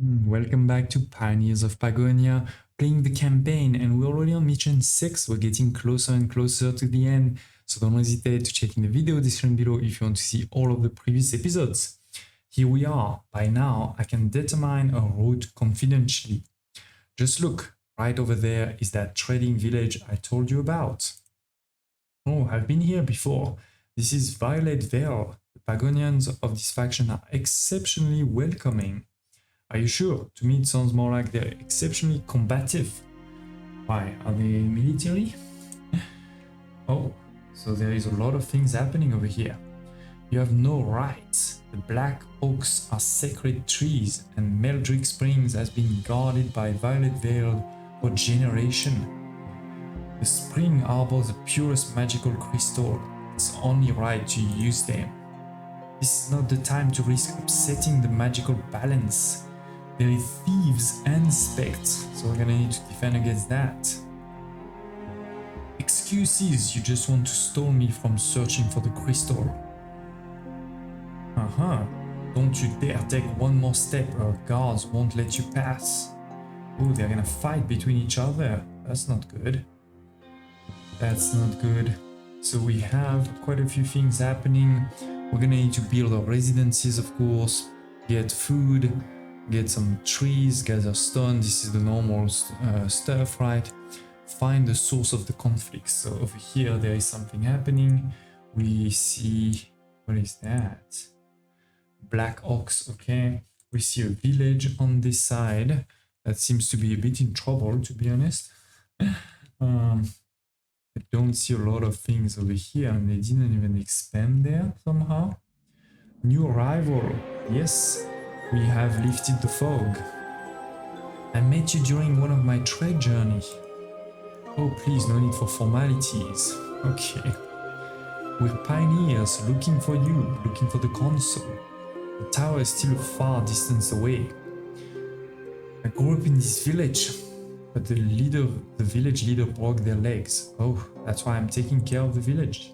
Welcome back to Pioneers of Pagonia, playing the campaign, and we're already on mission 6. We're getting closer and closer to the end, so don't hesitate to check in the video description below if you want to see all of the previous episodes. Here we are. By now, I can determine a route confidentially. Just look, right over there is that trading village I told you about. Oh, I've been here before. This is Violet Vale. The Pagonians of this faction are exceptionally welcoming. Are you sure? To me it sounds more like they're exceptionally combative. Why? Are they military? Oh, so there is a lot of things happening over here. You have no rights. The black oaks are sacred trees, and Meldrick Springs has been guarded by Violet Vale for generations. The spring harbors the purest magical crystal. It's only right to use them. This is not the time to risk upsetting the magical balance. There is thieves and spectres, so we're gonna need to defend against that. Excuses, you just want to stall me from searching for the crystal. Don't you dare take one more step or guards won't let you pass. Oh, they're gonna fight between each other. That's not good. That's not good. So we have quite a few things happening. We're gonna need to build our residences, of course, get food, get some trees, gather stone. This is the normal stuff, right? Find the source of the conflict. So over here there is something happening. We see, what is that? Black oaks, okay. We see a village on this side that seems to be a bit in trouble, to be honest. I don't see a lot of things over here, and they didn't even expand there somehow. New arrival, yes. We have lifted the fog. I met you during one of my trade journeys. Oh, please, no need for formalities. Okay. We're pioneers looking for you, looking for the console. The tower is still a far distance away. I grew up in this village, but the village leader broke their legs. Oh, that's why I'm taking care of the village.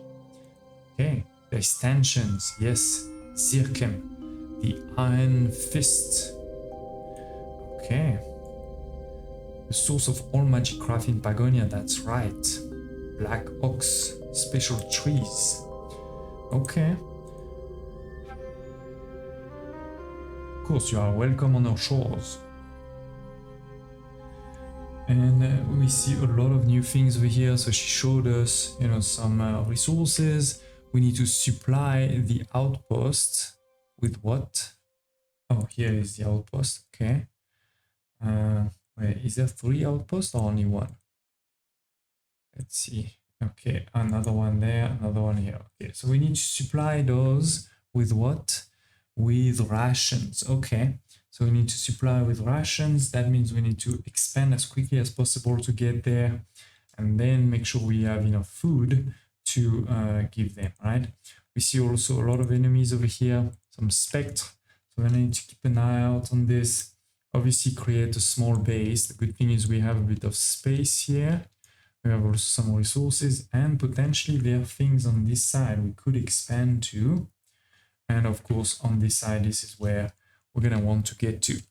Okay, there's tensions, yes. Zirkem. The Iron Fist. Okay. The source of all magic craft in Pagonia, that's right. Black oaks, special trees. Okay. Of course, you are welcome on our shores. And we see a lot of new things over here. So she showed us, some resources. We need to supply the outpost. With what? Oh, here is the outpost. Okay. Wait, is there 3 outposts or only 1? Let's see. Okay, another one there, another one here. Okay, so we need to supply those with what? With rations. Okay, so we need to supply with rations. That means we need to expand as quickly as possible to get there, and then make sure we have enough food to give them, right? We see also a lot of enemies over here. Some spectre, so we need to keep an eye out on this. Obviously create a small base. The good thing is we have a bit of space here. We have also some resources, and potentially there are things on this side we could expand to. And of course on this side, this is where we're gonna want to get to.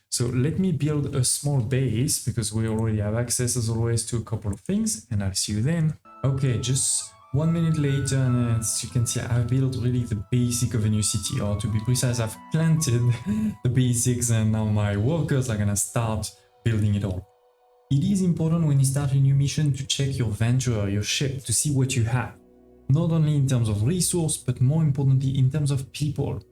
So let me build a small base, because we already have access as always to a couple of things, and I'll see you then. Okay, just 1 minute later, and as you can see, I've built really the basic of a new city, or to be precise, I've planted the basics, and now my workers are gonna start building it all. It is important when you start a new mission to check your venture, your ship, to see what you have. Not only in terms of resource, but more importantly in terms of people.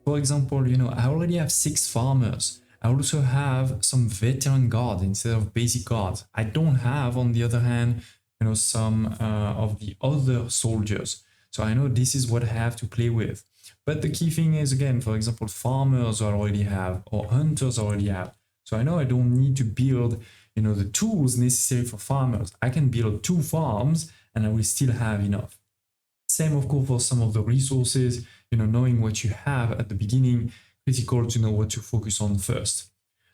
For example, I already have 6 farmers. I also have some veteran guards instead of basic guards. I don't have, on the other hand, some of the other soldiers. So I know this is what I have to play with. But the key thing is, again, for example, farmers I already have, or hunters I already have. So I know I don't need to build, the tools necessary for farmers. I can build 2 farms and I will still have enough. Same, of course, for some of the resources, knowing what you have at the beginning, critical to know what to focus on first.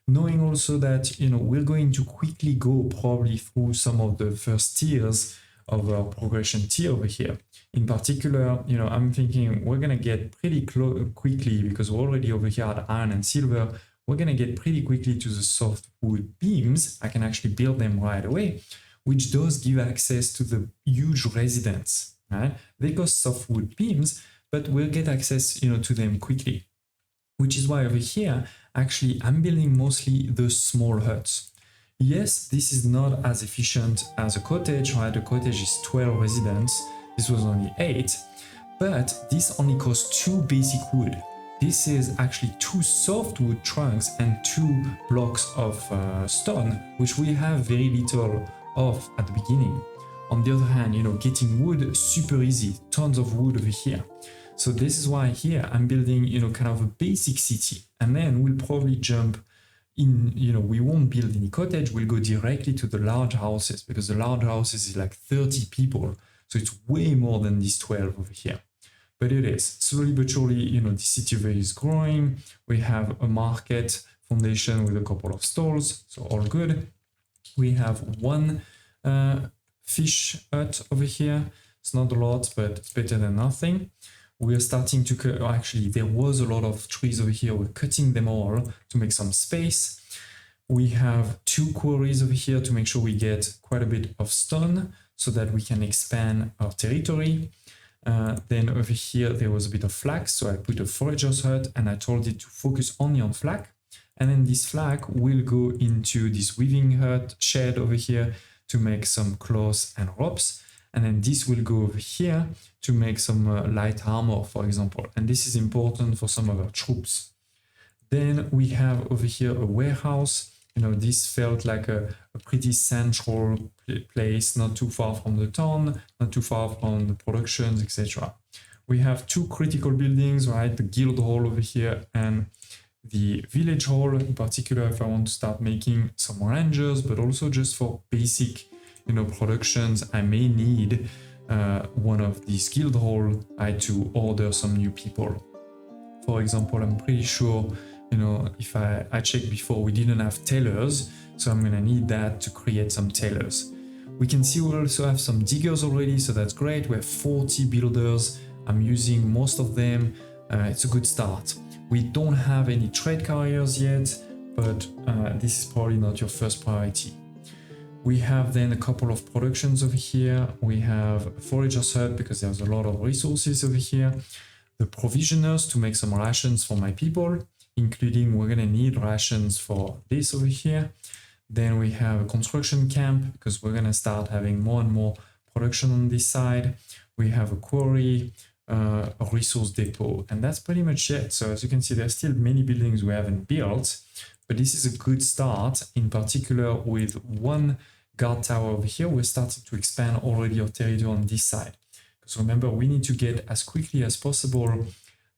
Knowing also that, we're going to quickly go probably through some of the first tiers of our progression tier over here. In particular, I'm thinking we're going to get pretty quickly, because we're already over here at iron and silver, we're going to get pretty quickly to the softwood beams. I can actually build them right away, which does give access to the huge residence, right? They cost softwood beams, but we'll get access, to them quickly, which is why over here, actually, I'm building mostly the small huts. Yes, this is not as efficient as a cottage, right? A cottage is 12 residents. This was only 8, but this only costs 2 basic wood. This is actually 2 softwood trunks and 2 blocks of stone, which we have very little of at the beginning. On the other hand, getting wood, super easy, tons of wood over here. So this is why here I'm building, kind of a basic city, and then we'll probably jump in, we won't build any cottage, we'll go directly to the large houses, because the large houses is like 30 people. So it's way more than these 12 over here. But it is slowly but surely, the city is growing. We have a market foundation with a couple of stalls, so all good. We have 1 fish hut over here. It's not a lot, but it's better than nothing. We are starting to cut, actually there was a lot of trees over here. We're cutting them all to make some space. We have 2 quarries over here to make sure we get quite a bit of stone so that we can expand our territory. Then over here, there was a bit of flax. So I put a forager's hut and I told it to focus only on flax. And then this flax will go into this weaving hut shed over here to make some clothes and ropes. And then this will go over here to make some light armor, for example. And this is important for some of our troops. Then we have over here a warehouse. This felt like a pretty central place, not too far from the town, not too far from the productions, etc. We have 2 critical buildings, right? The guild hall over here and the village hall, in particular, if I want to start making some rangers, but also just for basic, productions, I may need one of these guild hall to order some new people. For example, I'm pretty sure, if I checked before, we didn't have tailors, so I'm gonna need that to create some tailors. We can see we also have some diggers already, so that's great. We have 40 builders. I'm using most of them. It's a good start. We don't have any trade carriers yet, but this is probably not your first priority. We have then a couple of productions over here. We have a forager's hut because there's a lot of resources over here. The provisioners to make some rations for my people, including we're gonna need rations for this over here. Then we have a construction camp because we're gonna start having more and more production on this side. We have a quarry, a resource depot, and that's pretty much it. So as you can see, there's still many buildings we haven't built, but this is a good start, in particular with 1 guard tower over here. We're starting to expand already our territory on this side. So remember, we need to get as quickly as possible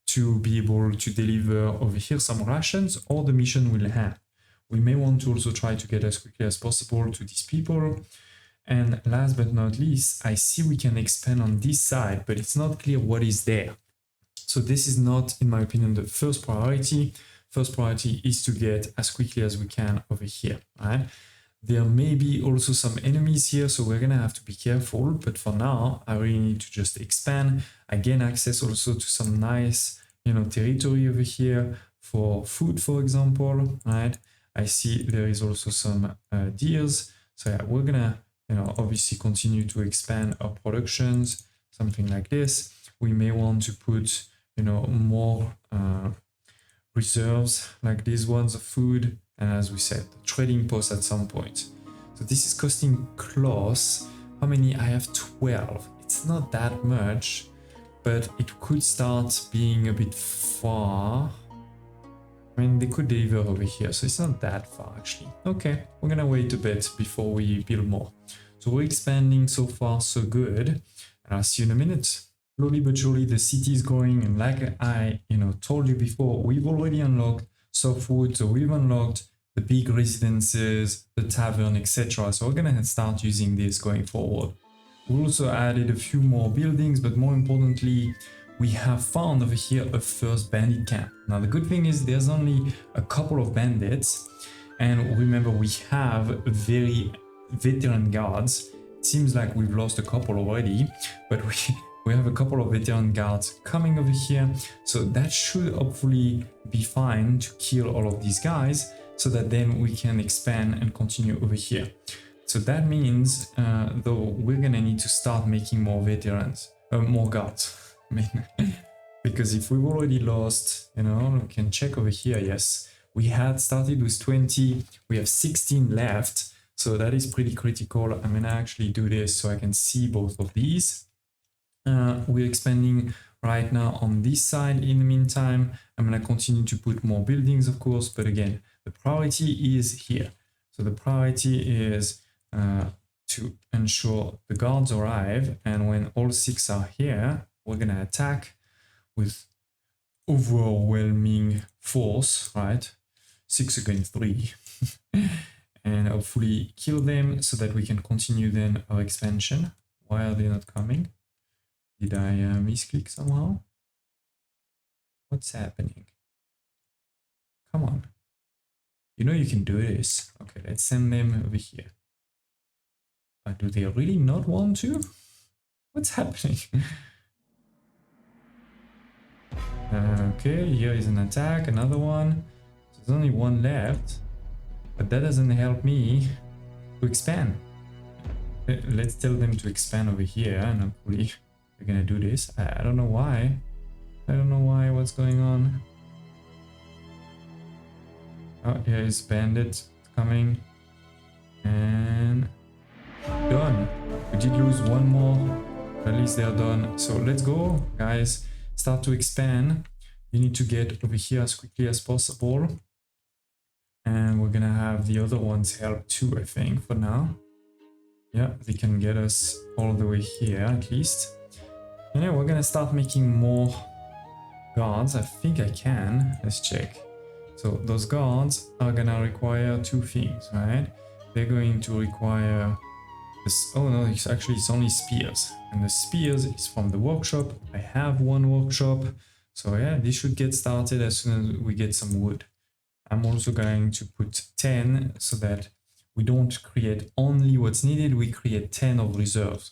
to be able to deliver over here some rations, or the mission will end. We may want to also try to get as quickly as possible to these people. And last but not least, I see we can expand on this side, but it's not clear what is there. So this is not, in my opinion, the first priority. First priority is to get as quickly as we can over here, right? There may be also some enemies here, so we're gonna have to be careful. But for now, I really need to just expand. I gain access also to some nice, territory over here for food, for example, right? I see there is also some deers. So yeah, we're gonna, obviously continue to expand our productions, something like this. We may want to put, more reserves like these ones of food. And as we said, the trading post at some point. So this is costing close. How many? I have 12. It's not that much, but it could start being a bit far. I mean, they could deliver over here, so it's not that far actually. Okay, we're gonna wait a bit before we build more. So we're expanding so far, so good. And I'll see you in a minute. Slowly but surely, the city is growing, and like I, told you before, we've already unlocked softwood, so we've unlocked the big residences, the tavern, etc. So we're gonna start using this going forward. We also added a few more buildings, but more importantly, we have found over here a first bandit camp. Now the good thing is there's only a couple of bandits, and remember we have very veteran guards. It seems like we've lost a couple already, but We have a couple of veteran guards coming over here, so that should hopefully be fine to kill all of these guys, so that then we can expand and continue over here. So that means, though, we're gonna need to start making more veterans, more guards. I mean, because if we've already lost, you know, we can check over here. Yes, we had started with 20, we have 16 left, so that is pretty critical. I'm gonna actually do this so I can see both of these. We're expanding right now on this side. In the meantime, I'm gonna continue to put more buildings, of course, but again, the priority is here. So the priority is to ensure the guards arrive, and when all 6 are here, we're gonna attack with overwhelming force, right? 6 against 3. And hopefully kill them so that we can continue then our expansion. Why are they not coming? Did I misclick somehow? What's happening? Come on. You know you can do this. Okay, let's send them over here. But do they really not want to? What's happening? Okay, here is an attack, another one. So there's only one left. But that doesn't help me to expand. Let's tell them to expand over here, and hopefully they're gonna do this. I don't know why. I don't know why, what's going on. Oh, here is bandit coming. And done. We did lose one more. At least they're done. So let's go, guys. Start to expand. You need to get over here as quickly as possible. And we're gonna have the other ones help too, I think, for now. Yeah, they can get us all the way here, at least. And yeah, we're gonna start making more guards. I think I can. Let's check. So those guards are gonna require 2 things, right? They're going to require this. Oh no, it's only spears. And the spears is from the workshop. I have 1 workshop. So yeah, this should get started as soon as we get some wood. I'm also going to put 10 so that we don't create only what's needed, we create 10 of reserves.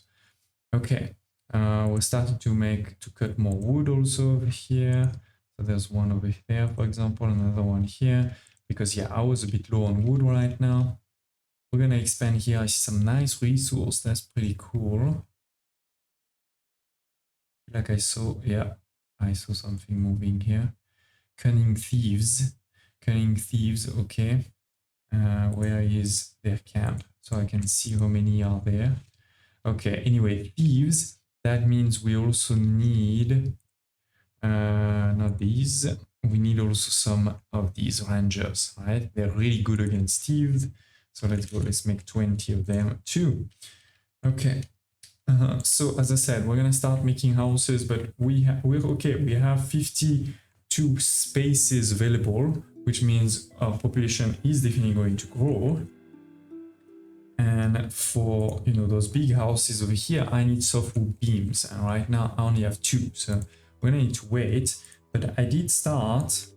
Okay, we're starting to cut more wood also over here. So there's one over there, for example, another one here, because yeah, I was a bit low on wood right now. We're gonna expand here. I see some nice resource, that's pretty cool. Like I saw something moving here. Cunning thieves, okay. Where is their camp? So I can see how many are there. Okay, anyway, thieves, that means we also need, not these, we need also some of these rangers, right? They're really good against thieves. So let's go, let's make 20 of them too. Okay, so as I said, we're gonna start making houses, but we're okay. We have 52 spaces available, which means our population is definitely going to grow. And for, you know, those big houses over here, I need softwood beams, and right now I only have 2, so we're gonna need to wait. But I did start,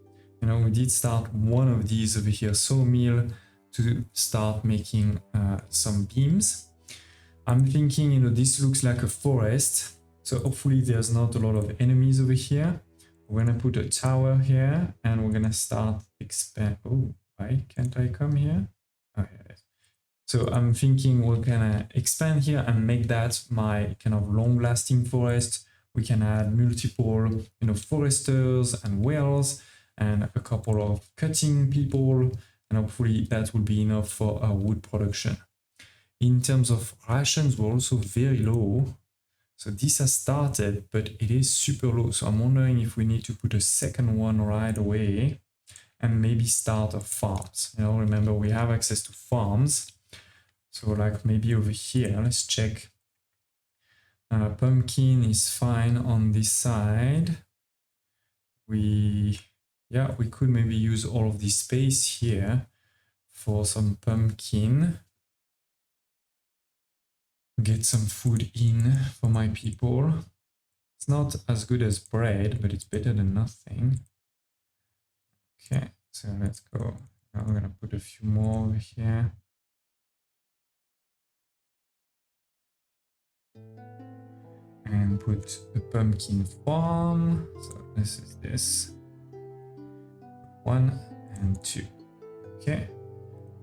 you know, we did start one of these over here, sawmill, to start making some beams. I'm thinking, you know, this looks like a forest, so hopefully there's not a lot of enemies over here. We're gonna put a tower here, and we're gonna start expand. Oh, why can't I come here? Oh, yeah. So I'm thinking we're gonna expand here and make that my kind of long-lasting forest. We can add multiple, you know, foresters and wells and a couple of cutting people, and hopefully that will be enough for our wood production. In terms of rations, we're also very low. So this has started, but it is super low. So I'm wondering if we need to put a second one right away and maybe start a farms. You know, remember we have access to farms. So like maybe over here, let's check. Pumpkin is fine on this side. We could maybe use all of this space here for some pumpkin. Get some food in for my people. It's not as good as bread, but it's better than nothing. Okay, so let's go. Now I'm gonna put a few more over here. and put a pumpkin farm. So this is this. 1 and 2. Okay.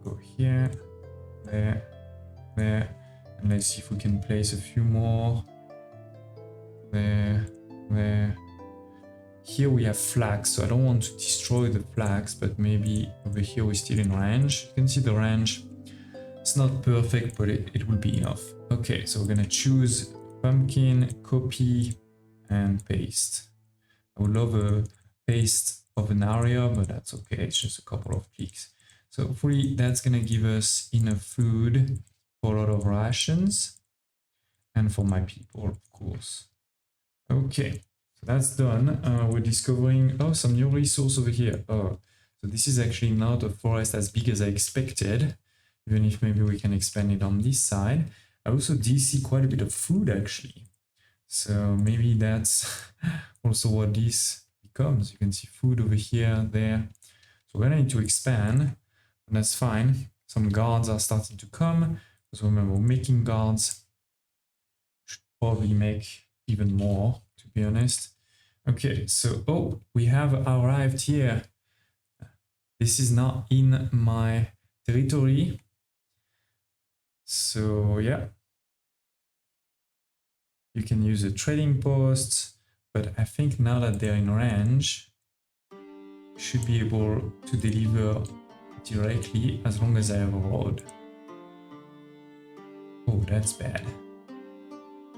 Go here, there, there. And let's see if we can place a few more. There, there. Here we have flags, so I don't want to destroy the flags, but maybe over here we're still in range. You can see the range. It's not perfect, but it will be enough. Okay, so we're gonna choose pumpkin, copy, and paste. I would love a paste of an area, but that's okay. It's just a couple of clicks. So hopefully that's gonna give us enough food for a lot of rations and for my people, of course. Okay, so that's done. We're discovering, oh, some new resource over here. Oh, so this is actually not a forest as big as I expected, even if maybe we can expand it on this side. I also do see quite a bit of food actually. So maybe that's also what this becomes. You can see food over here, there. So we're gonna need to expand, and that's fine. Some guards are starting to come. So remember, making guards should probably make even more, to be honest. Okay, so, oh, we have arrived here. This is not in my territory. So, yeah. You can use a trading post, but I think now that they're in range, you should be able to deliver directly as long as I have a road. Oh, that's bad.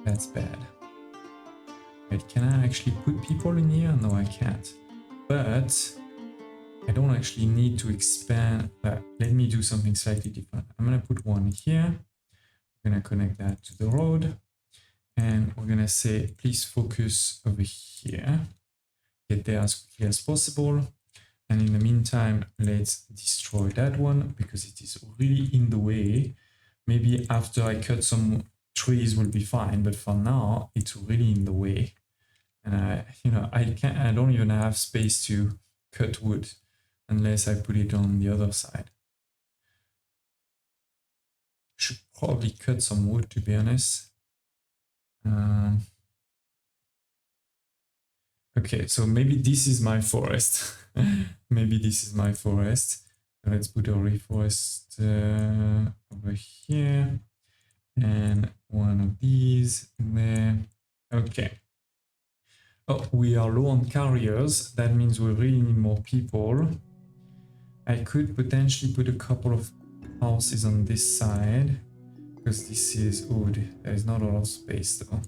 That's bad. Wait, can I actually put people in here? No, I can't. But I don't actually need to expand. Let me do something slightly different. I'm going to put one here. We're going to connect that to the road. And we're going to say, please focus over here. Get there as quickly as possible. And in the meantime, let's destroy that one because it is really in the way. Maybe after I cut some trees will be fine, but for now it's really in the way. And I don't even have space to cut wood unless I put it on the other side. Should probably cut some wood, to be honest. Okay, so maybe this is my forest. Maybe this is my forest. So let's put a reforest over here. And one of these in there. Okay. Oh, we are low on carriers. That means we really need more people. I could potentially put a couple of houses on this side. Because this is wood. There is not a lot of space though.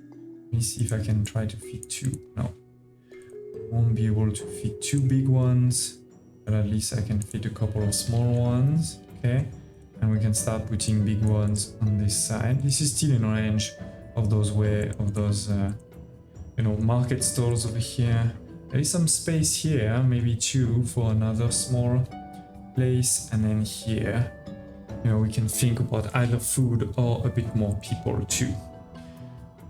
Let me see if I can try to fit 2. No. Won't be able to fit 2 big ones. But at least I can fit a couple of small ones. Okay. And we can start putting big ones on this side. This is still in range of those market stalls over here. There is some space here, maybe 2 for another small place, and then here, we can think about either food or a bit more people too.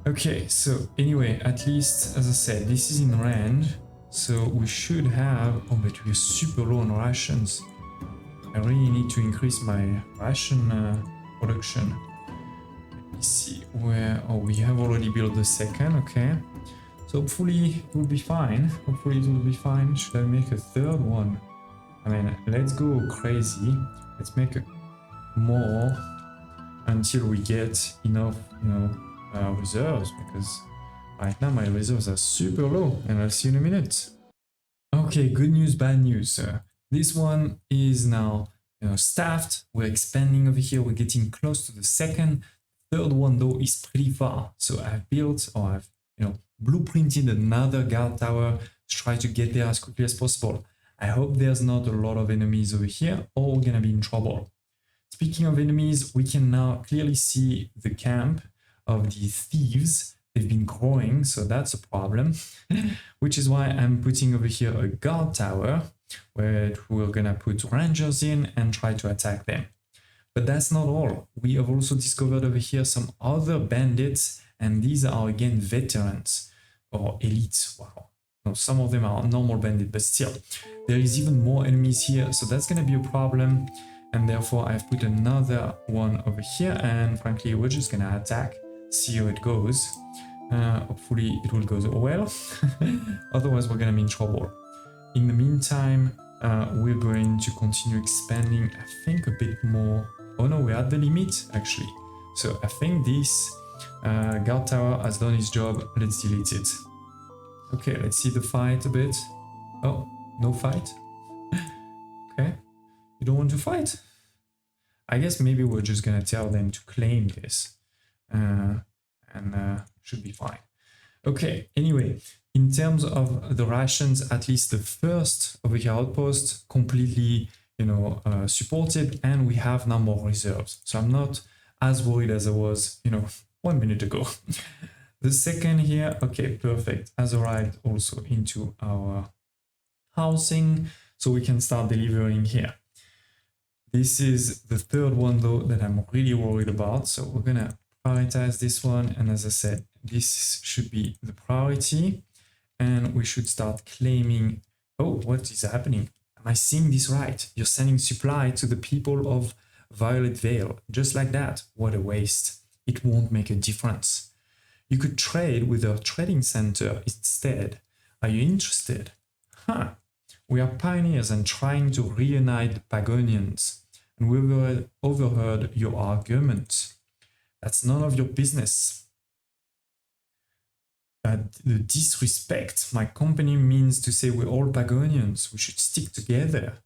Okay, so anyway, at least as I said, this is in range, so we should have. Oh, but we're super low on rations. I really need to increase my ration production. Let me see where. Oh, we have already built the second. Okay, so hopefully it will be fine. Hopefully it will be fine. Should I make a third one? I mean, let's go crazy. Let's make more until we get enough, reserves. Because right now my reserves are super low, and I'll see you in a minute. Okay, good news, bad news. This one is now staffed. We're expanding over here. We're getting close to the second. Third one though is pretty far. So I've built, or I've blueprinted another guard tower to try to get there as quickly as possible. I hope there's not a lot of enemies over here, or we're gonna be in trouble. Speaking of enemies, we can now clearly see the camp of the thieves. They've been growing, so that's a problem. Which is why I'm putting over here a guard tower where we're gonna put rangers in and try to attack them. But that's not all. We have also discovered over here some other bandits, and these are again veterans or elites. Wow. No, some of them are normal bandits, but still, there is even more enemies here, so that's gonna be a problem. And therefore I've put another one over here, and frankly we're just gonna attack, see how it goes. Hopefully it will go well. Otherwise we're gonna be in trouble. In the meantime, we're going to continue expanding, I think, a bit more. Oh no, we're at the limit actually. So I think this guard tower has done its job. Let's delete it. Okay, let's see the fight a bit. Oh, no fight. Okay, you don't want to fight? I guess maybe we're just gonna tell them to claim this, and should be fine. Okay, anyway, in terms of the rations, at least the first over here outpost completely, supported, and we have now more reserves. So I'm not as worried as I was, 1 minute ago. The second here, okay, perfect, has arrived also into our housing, so we can start delivering here. This is the third one though that I'm really worried about, so we're gonna prioritize this one, and as I said, this should be the priority, and we should start claiming. Oh, what is happening? Am I seeing this right? You're sending supply to the people of Violet Vale, just like that. What a waste. It won't make a difference. You could trade with our trading center instead. Are you interested? Huh. We are pioneers and trying to reunite Pagonians, and we overheard your argument. That's none of your business. The disrespect. My company means to say we're all Pagonians. We should stick together.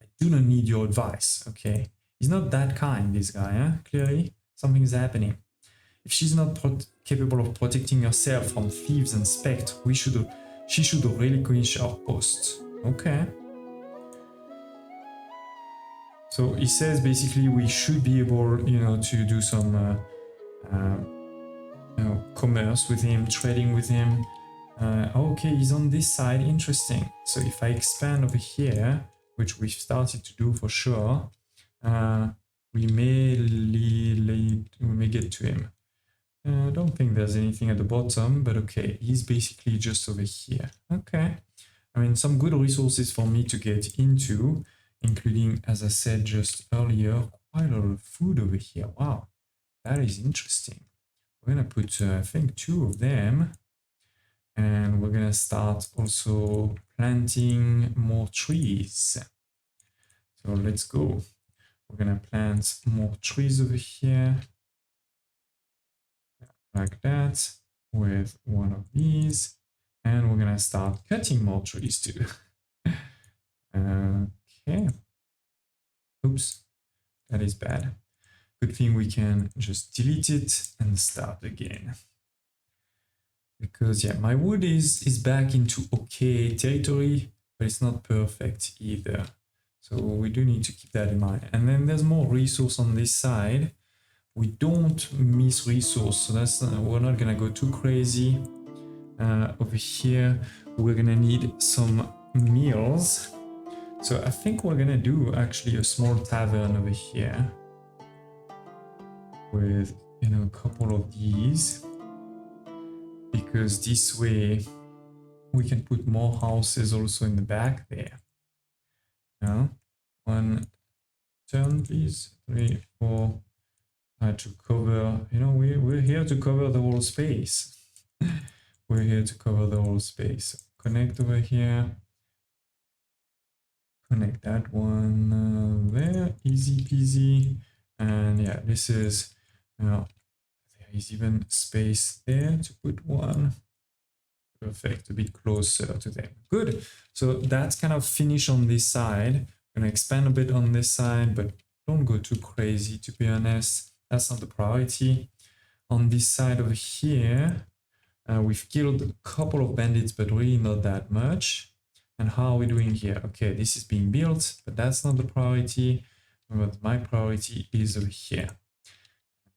I do not need your advice, okay? He's not that kind, this guy, huh? Clearly, something is happening. If she's not capable of protecting herself from thieves and spectres, she should relinquish our post. Okay. So he says basically we should be able, to do some commerce with him, trading with him. Okay, he's on this side. Interesting. So if I expand over here, which we've started to do for sure, we may get to him. I don't think there's anything at the bottom, but okay, he's basically just over here. Okay. I mean, some good resources for me to get into, including, as I said just earlier, quite a lot of food over here. Wow, that is interesting. We're going to put, I think, 2 of them. And we're going to start also planting more trees. So let's go. We're going to plant more trees over here. Like that, with one of these. And we're going to start cutting more trees too. Okay. Oops, that is bad. Good thing we can just delete it and start again. Because yeah, my wood is back into okay territory, but it's not perfect either. So we do need to keep that in mind. And then there's more resource on this side. We don't miss resource, so that's we're not gonna go too crazy. Over here, we're gonna need some meals. So I think we're gonna do actually a small tavern over here with, a couple of these, because this way we can put more houses also in the back there. Now, 1 turn, please. 3, 4. To cover, we're here to cover the whole space. We're here to cover the whole space. Connect over here. Connect that one there, easy peasy. And yeah, this is, there is even space there to put one. Perfect, a bit closer to them. Good. So that's kind of finished on this side. I'm gonna expand a bit on this side, but don't go too crazy, to be honest. That's not the priority. On this side over here, we've killed a couple of bandits, but really not that much. And how are we doing here? Okay, this is being built, but that's not the priority. But my priority is over here.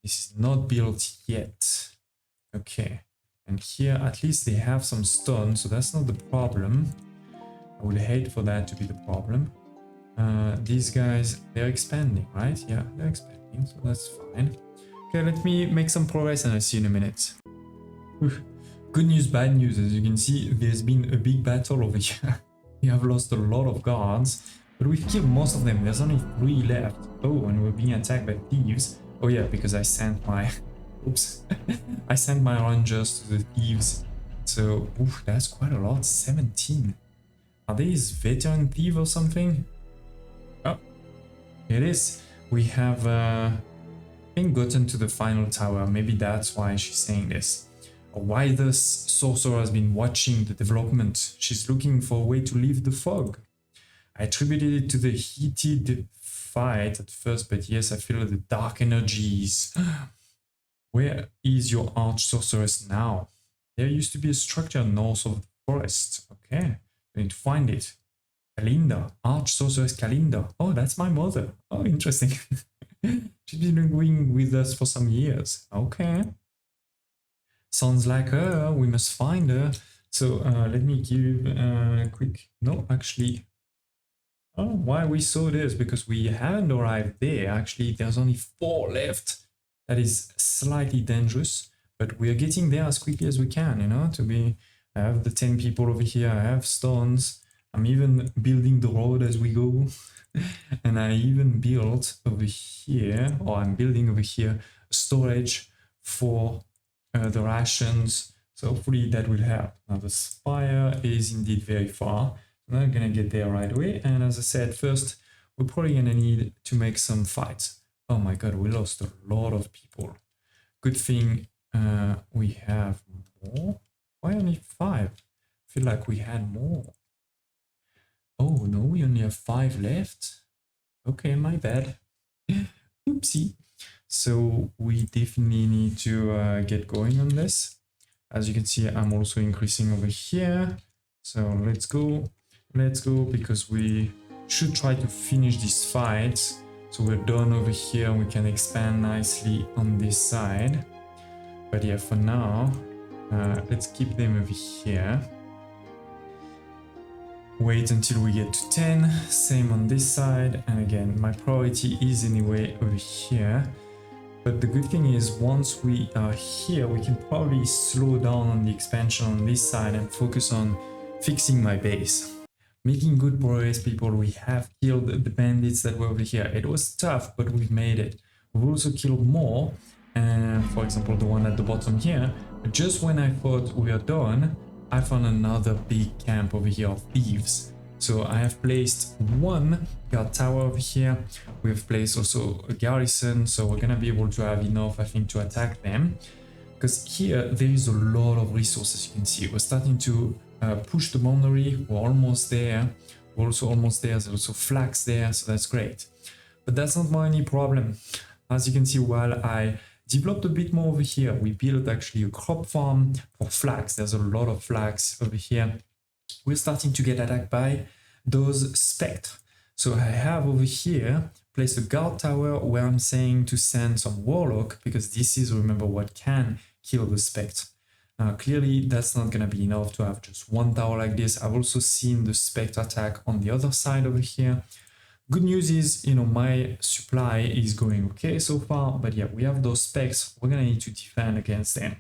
This is not built yet. Okay, and here at least they have some stone, so that's not the problem. I would hate for that to be the problem. These guys, they're expanding, right? Yeah, they're expanding, so that's fine. Okay, let me make some progress and I'll see you in a minute. Good news, bad news. As you can see, there's been a big battle over here. We have lost a lot of guards, but we've killed most of them. There's only 3 left. Oh, and we're being attacked by thieves. Oh yeah, because I sent my Oops. I sent my rangers to the thieves. So, oof, that's quite a lot. 17. Are these veteran thief or something? Oh, it is. We have gotten to the final tower. Maybe that's why she's saying this. Why the sorcerer has been watching the development. She's looking for a way to leave the fog. I attributed it to the heated fight at first, but yes, I feel the dark energies. Where is your arch sorceress now? There used to be a structure north of the forest. Okay, we need to find it. Kalinda, arch sorceress Kalinda. Oh, that's my mother. Oh, interesting. She's been going with us for some years. Okay. Sounds like her. We must find her. So let me give a quick... No, actually... Oh, why we saw this? Because we haven't arrived there. Actually, there's only 4 left. That is slightly dangerous. But we are getting there as quickly as we can, you know, to be... I have the 10 people over here. I have stones. I'm even building the road as we go. And I even built over here, or I'm building over here, storage for the rations. So hopefully that will help. Now the spire is indeed very far. I'm not gonna get there right away. And as I said, first, we're probably gonna need to make some fights. Oh my god, we lost a lot of people. Good thing we have more. Why only 5? I feel like we had more. Oh no, we only have 5 left. Okay, my bad. Oopsie. So we definitely need to get going on this. As you can see, I'm also increasing over here. So let's go, because we should try to finish this fight. So we're done over here. We can expand nicely on this side. But yeah, for now, let's keep them over here. Wait until we get to 10, same on this side, and again, my priority is anyway over here. But the good thing is, once we are here, we can probably slow down on the expansion on this side and focus on fixing my base. Making good progress, people. We have killed the bandits that were over here. It was tough, but we've made it. We've also killed more, for example, the one at the bottom here. But just when I thought we are done, I found another big camp over here of thieves. So I have placed 1 guard tower over here. We have placed also a garrison, so we're gonna be able to have enough, I think, to attack them. Because here there is a lot of resources. You can see we're starting to push the boundary. We're almost there. We're also almost there. There's also flax there, so that's great. But that's not my only problem. As you can see, while I developed a bit more over here, we built actually a crop farm for flax. There's a lot of flax over here. We're starting to get attacked by those spectres. So I have over here placed a guard tower where I'm saying to send some warlock, because this is, remember, what can kill the spectre. Clearly that's not going to be enough to have just 1 tower like this. I've also seen the spectre attack on the other side over here. Good news is, you know, my supply is going okay so far, but yeah, we have those specs. We're gonna need to defend against them.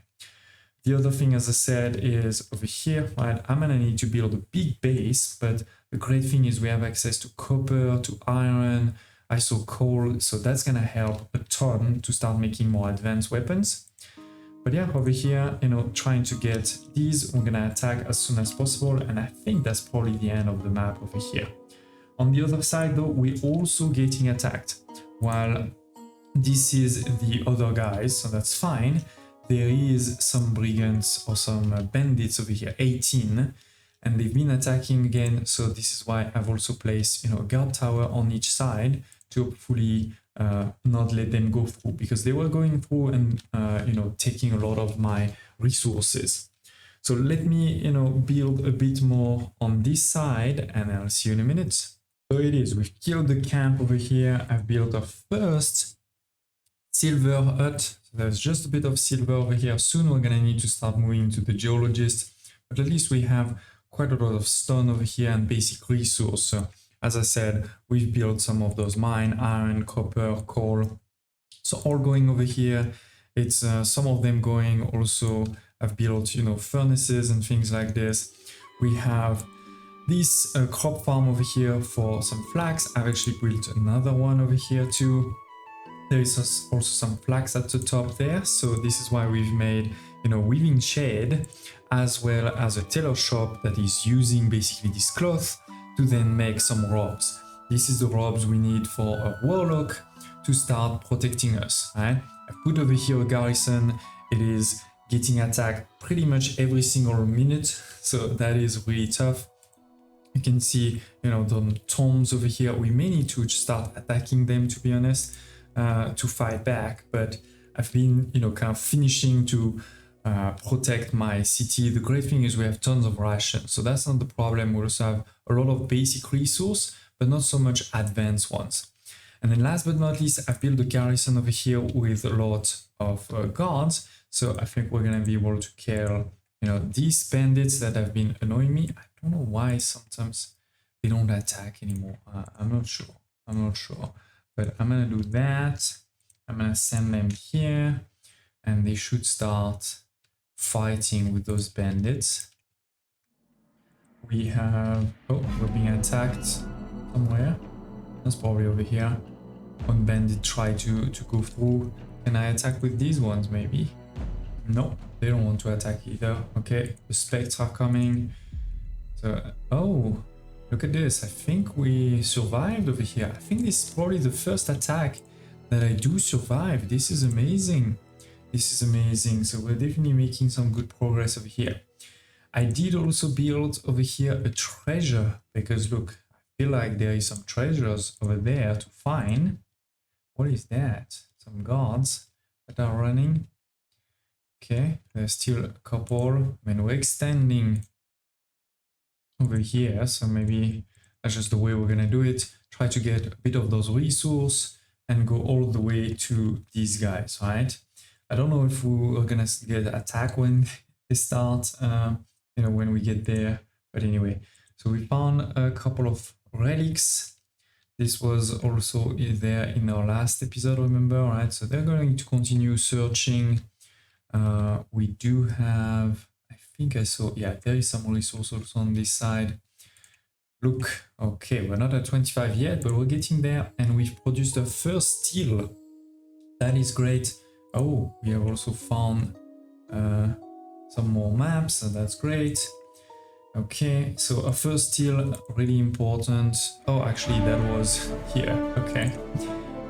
The other thing, as I said, is over here, right? I'm gonna need to build a big base, but the great thing is we have access to copper, to iron, also coal, so that's gonna help a ton to start making more advanced weapons. But yeah, over here, you know, trying to get these, we're gonna attack as soon as possible, and I think that's probably the end of the map over here. On the other side though, we're also getting attacked. While this is the other guys, so that's fine. There is some brigands or some bandits over here, 18, and they've been attacking again. So this is why I've also placed, you know, a guard tower on each side to hopefully not let them go through, because they were going through and, you know, taking a lot of my resources. So let me, you know, build a bit more on this side, and I'll see you in a minute. So it is, we've killed the camp over here. I've built our first silver hut. So there's just a bit of silver over here. Soon we're gonna need to start moving to the geologist, but at least we have quite a lot of stone over here and basic resource. So as I said, we've built some of those mine, iron, copper, coal. So all going over here. It's some of them going also. I've built, you know, furnaces and things like this. We have this crop farm over here for some flax. I've actually built another one over here too. There is also some flags at the top there, so this is why we've made, you know, weaving shed, as well as a tailor shop that is using basically this cloth to then make some robes. This is the robes we need for a warlock to start protecting us, right? I put over here a garrison. It is getting attacked pretty much every single minute, so that is really tough. You can see, you know, the tombs over here. We may need to start attacking them, to be honest, to fight back, but I've been, you know, kind of finishing to protect my city. The great thing is we have tons of rations, so that's not the problem. We also have a lot of basic resource, but not so much advanced ones. And then last but not least, I've built a garrison over here with a lot of guards, so I think we're gonna be able to kill, you know, these bandits that have been annoying me. I don't know why sometimes they don't attack anymore. I'm not sure, but I'm gonna do that. I'm gonna send them here, and they should start fighting with those bandits. We have, oh, we're being attacked somewhere. That's probably over here. One bandit tried to go through. Can I attack with these ones maybe? No, they don't want to attack either. Okay, the spectres are coming. So, oh, look at this. I think we survived over here. I think this is probably the first attack that I do survive. This is amazing. This is amazing. So we're definitely making some good progress over here. I did also build over here a treasure, because look, I feel like there is some treasures over there to find. What is that? Some guards that are running. Okay, there's still a couple. I mean, we're extending over here, so maybe that's just the way we're gonna do it. Try to get a bit of those resources and go all the way to these guys, right? I don't know if we're gonna get attacked when they start, you know, when we get there. But anyway, so we found a couple of relics. This was also there in our last episode, remember, right? So they're going to continue searching. We do have, I think I saw, yeah, there is some resources on this side. Look, okay, we're not at 25 yet, but we're getting there, and we've produced a first steel. That is great. Oh, we have also found some more maps, so that's great. Okay, so a first steel, really important. Oh, actually that was here, okay.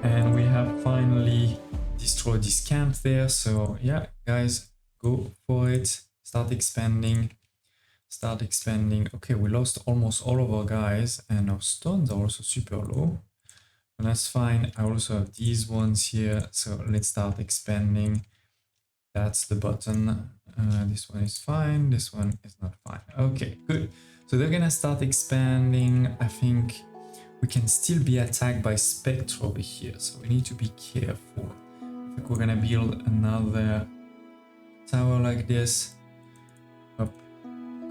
And we have finally destroyed this camp there, so yeah, guys, go for it. Start expanding. Start expanding. Okay, we lost almost all of our guys, and our stones are also super low. But that's fine. I also have these ones here, so let's start expanding. That's the button. This one is fine. This one is not fine. Okay, good. So they're gonna start expanding. I think we can still be attacked by spectre over here, so we need to be careful. I think we're gonna build another tower like this. Up,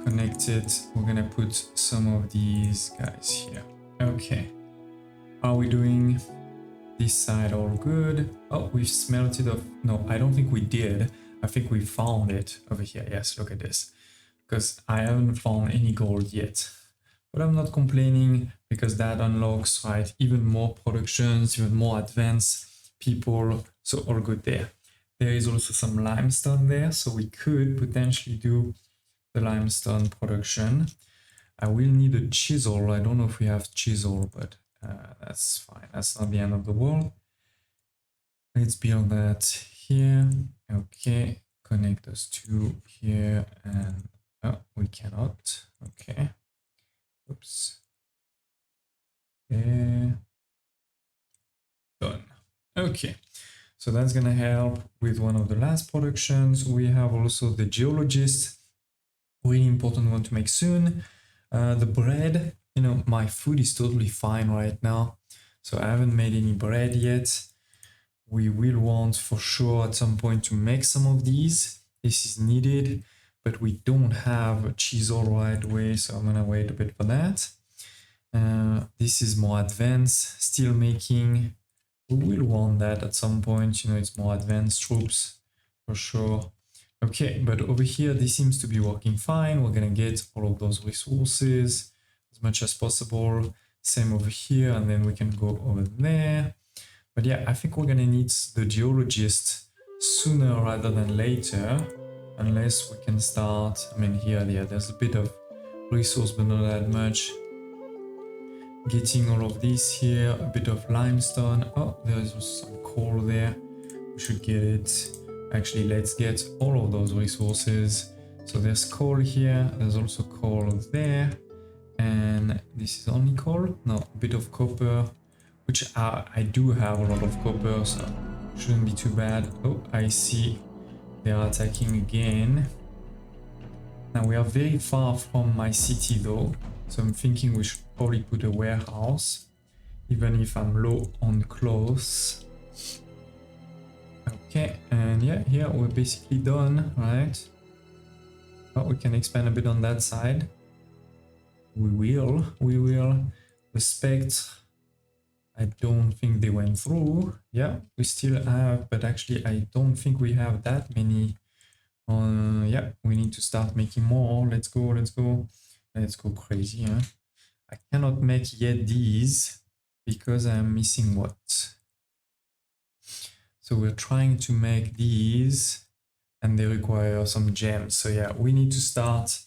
connected. We're gonna put some of these guys here. Okay. Are we doing this side all good? Oh, we've smelted off. No, I don't think we did. I think we found it over here. Yes, look at this. Because I haven't found any gold yet. But I'm not complaining, because that unlocks, right, even more productions, even more advanced people. So all good there. There is also some limestone there, so we could potentially do the limestone production. I will need a chisel. I don't know if we have chisel, but that's fine. That's not the end of the world. Let's build that here. Okay, connect those two here, and oh, we cannot. Okay. Oops. There. Done. Okay. So that's gonna help with one of the last productions. We have also the geologist, really important one to make soon. The bread, you know, my food is totally fine right now, so I haven't made any bread yet. We will want for sure at some point to make some of these. This is needed, but we don't have a chisel right away, so I'm gonna wait a bit for that. This is more advanced steel making. We will want that at some point, you know, it's more advanced troops for sure. Okay, but over here, this seems to be working fine. We're gonna get all of those resources as much as possible. Same over here, and then we can go over there. But yeah, I think we're gonna need the geologist sooner rather than later, unless we can start. I mean, here, yeah, there's a bit of resource, but not that much. Getting all of this here, a bit of limestone. Oh, there's some coal there. We should get it. Actually, let's get all of those resources. So there's coal here, there's also coal there. And this is only coal? No, a bit of copper, which I do have a lot of copper, so shouldn't be too bad. Oh, I see they are attacking again. Now we are very far from my city though, so I'm thinking we should probably put a warehouse, even if I'm low on clothes. Okay, and yeah, here we're basically done, right? Oh, we can expand a bit on that side. We will. Respect. I don't think they went through. Yeah, we still have, but actually I don't think we have that many. Yeah, we need to start making more. Let's go. Let's go crazy, huh? I cannot make yet these because I'm missing what? So we're trying to make these and they require some gems. So yeah, we need to start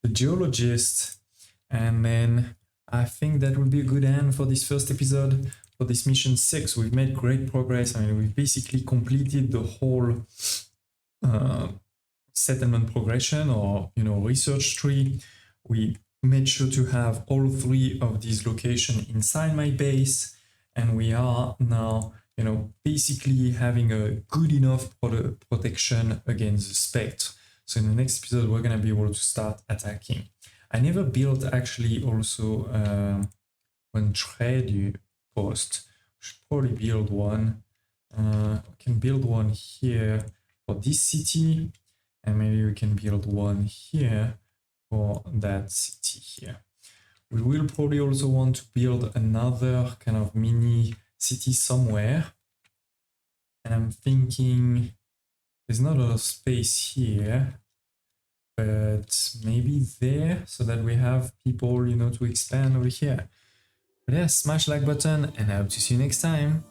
the geologist, and then I think that will be a good end for this first episode. For this mission 6, we've made great progress. I mean, we've basically completed the whole settlement progression, or research tree. We made sure to have all 3 of these locations inside my base, and we are now basically having a good enough protection against the spectre. So in the next episode, we're going to be able to start attacking. I never built actually also one trade post. We should probably build one. We can build one here for this city, and maybe we can build one here for that city here. We will probably also want to build another kind of mini city somewhere, and I'm thinking there's not a lot of space here, but maybe there, so that we have people to expand over here. But yeah, smash like button, and I hope to see you next time.